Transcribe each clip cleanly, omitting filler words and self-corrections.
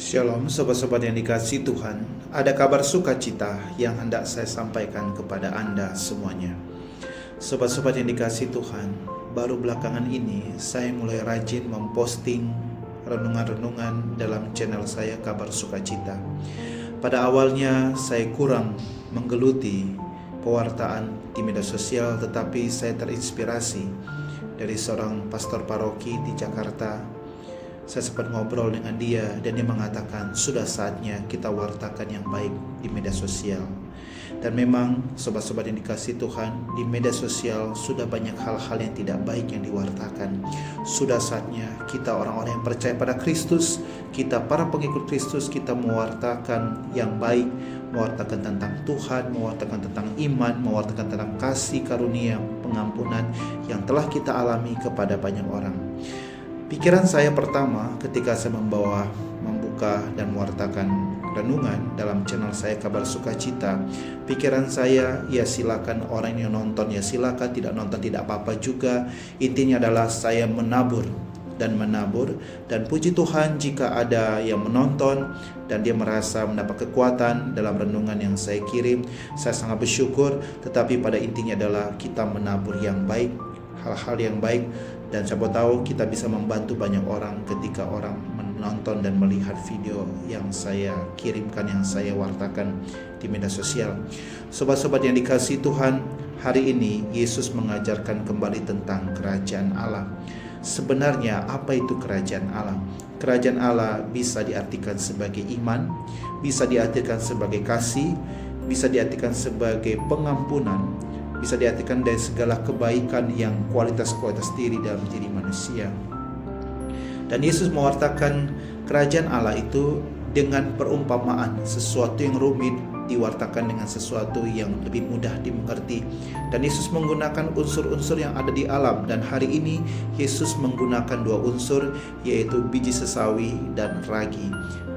Shalom sobat-sobat yang dikasihi Tuhan. Ada kabar sukacita yang hendak saya sampaikan kepada Anda semuanya. Sobat-sobat yang dikasihi Tuhan, baru belakangan ini saya mulai rajin memposting renungan-renungan dalam channel saya Kabar Sukacita. Pada awalnya saya kurang menggeluti pewartaan di media sosial, tetapi saya terinspirasi dari seorang pastor paroki di Jakarta. Saya sempat ngobrol dengan dia dan dia mengatakan sudah saatnya kita wartakan yang baik di media sosial. Dan memang sobat-sobat yang dikasihi Tuhan, di media sosial sudah banyak hal-hal yang tidak baik yang diwartakan. Sudah saatnya kita orang-orang yang percaya pada Kristus, kita para pengikut Kristus, kita mewartakan yang baik, mewartakan tentang Tuhan, mewartakan tentang iman, mewartakan tentang kasih karunia, pengampunan yang telah kita alami kepada banyak orang. Pikiran saya pertama ketika saya membuka dan mewartakan renungan dalam channel saya Kabar Sukacita, pikiran saya, ya silakan orang yang nonton, ya silakan, tidak nonton tidak apa-apa juga. Intinya adalah saya menabur, dan puji Tuhan jika ada yang menonton dan dia merasa mendapat kekuatan dalam renungan yang saya kirim, saya sangat bersyukur. Tetapi pada intinya adalah kita menabur yang baik, hal-hal yang baik. Dan siapa tahu kita bisa membantu banyak orang ketika orang menonton dan melihat video yang saya kirimkan, yang saya wartakan di media sosial. Sobat-sobat yang dikasihi Tuhan, hari ini Yesus mengajarkan kembali tentang kerajaan Allah. Sebenarnya apa itu kerajaan Allah? Kerajaan Allah bisa diartikan sebagai iman, bisa diartikan sebagai kasih, bisa diartikan sebagai pengampunan, bisa diartikan dari segala kebaikan yang kualitas-kualitas diri dalam diri manusia. Dan Yesus mewartakan kerajaan Allah itu dengan perumpamaan, sesuatu yang rumit diwartakan dengan sesuatu yang lebih mudah dimengerti. Dan Yesus menggunakan unsur-unsur yang ada di alam. Dan hari ini Yesus menggunakan dua unsur, yaitu biji sesawi dan ragi.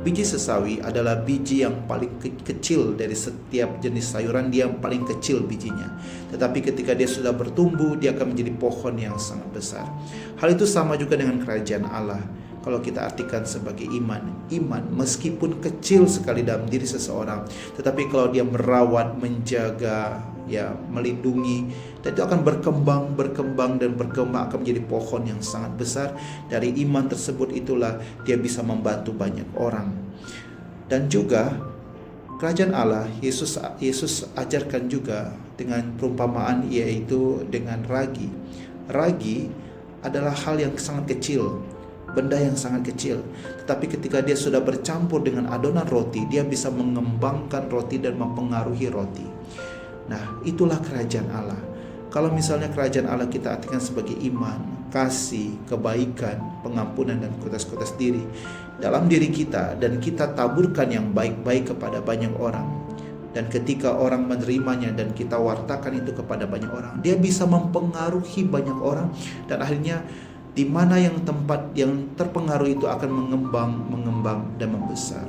Biji sesawi adalah biji yang paling kecil dari setiap jenis sayuran, dia yang paling kecil bijinya. Tetapi ketika dia sudah bertumbuh, dia akan menjadi pohon yang sangat besar. Hal itu sama juga dengan kerajaan Allah. Kalau kita artikan sebagai iman meskipun kecil sekali dalam diri seseorang, tetapi kalau dia merawat, menjaga, melindungi, dan itu akan berkembang akan menjadi pohon yang sangat besar. Dari iman tersebut itulah dia bisa membantu banyak orang. Dan juga kerajaan Allah, Yesus ajarkan juga dengan perumpamaan, yaitu dengan ragi. Ragi adalah hal yang sangat kecil, benda yang sangat kecil, tetapi ketika dia sudah bercampur dengan adonan roti, dia bisa mengembangkan roti dan mempengaruhi roti. Nah, itulah kerajaan Allah. Kalau misalnya kerajaan Allah kita artikan sebagai iman, kasih, kebaikan, pengampunan, dan kualitas-kualitas diri dalam diri kita, dan kita taburkan yang baik-baik kepada banyak orang, dan ketika orang menerimanya dan kita wartakan itu kepada banyak orang, dia bisa mempengaruhi banyak orang, dan akhirnya di mana yang tempat yang terpengaruh itu akan mengembang dan membesar.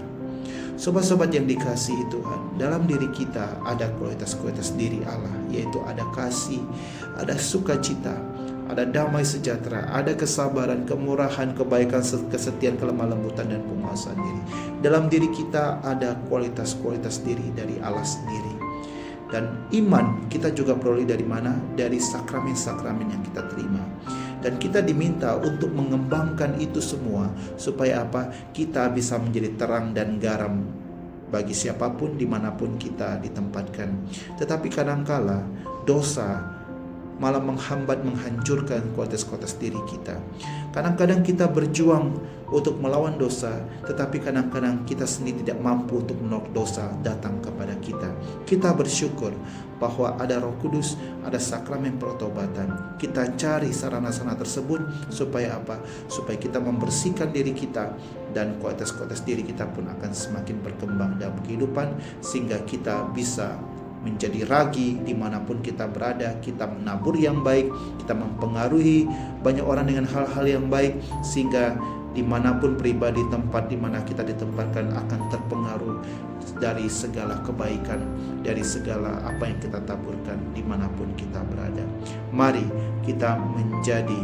Sobat-sobat yang dikasihi Tuhan, dalam diri kita ada kualitas-kualitas diri Allah, yaitu ada kasih, ada sukacita, ada damai sejahtera, ada kesabaran, kemurahan, kebaikan, kesetiaan, kelemah lembutan, dan penguasaan diri. Dalam diri kita ada kualitas-kualitas diri dari Allah sendiri. Dan iman kita juga peroleh dari mana? Dari sakramen-sakramen yang kita terima. Dan kita diminta untuk mengembangkan itu semua, supaya apa? Kita bisa menjadi terang dan garam bagi siapapun dimanapun kita ditempatkan. Tetapi kadangkala dosa malah menghancurkan kualitas-kualitas diri kita. Kadang-kadang kita berjuang untuk melawan dosa, tetapi kadang-kadang kita sendiri tidak mampu untuk menolak dosa datang kepada kita. Kita bersyukur bahwa ada Roh Kudus, ada sakramen pertobatan. Kita cari sarana-sarana tersebut supaya apa? Supaya kita membersihkan diri kita, dan kualitas-kualitas diri kita pun akan semakin berkembang dalam kehidupan, sehingga kita bisa menjadi ragi dimanapun kita berada. Kita menabur yang baik, kita mempengaruhi banyak orang dengan hal-hal yang baik, sehingga dimanapun pribadi, tempat dimana kita ditempatkan akan terpengaruh dari segala kebaikan, dari segala apa yang kita taburkan dimanapun kita berada. Mari kita menjadi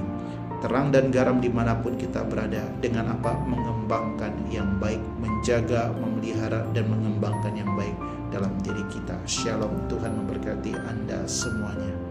terang dan garam dimanapun kita berada, dengan apa? Mengembangkan yang baik, menjaga, memelihara, dan mengembangkan yang baik dalam diri kita. Shalom, Tuhan memberkati Anda semuanya.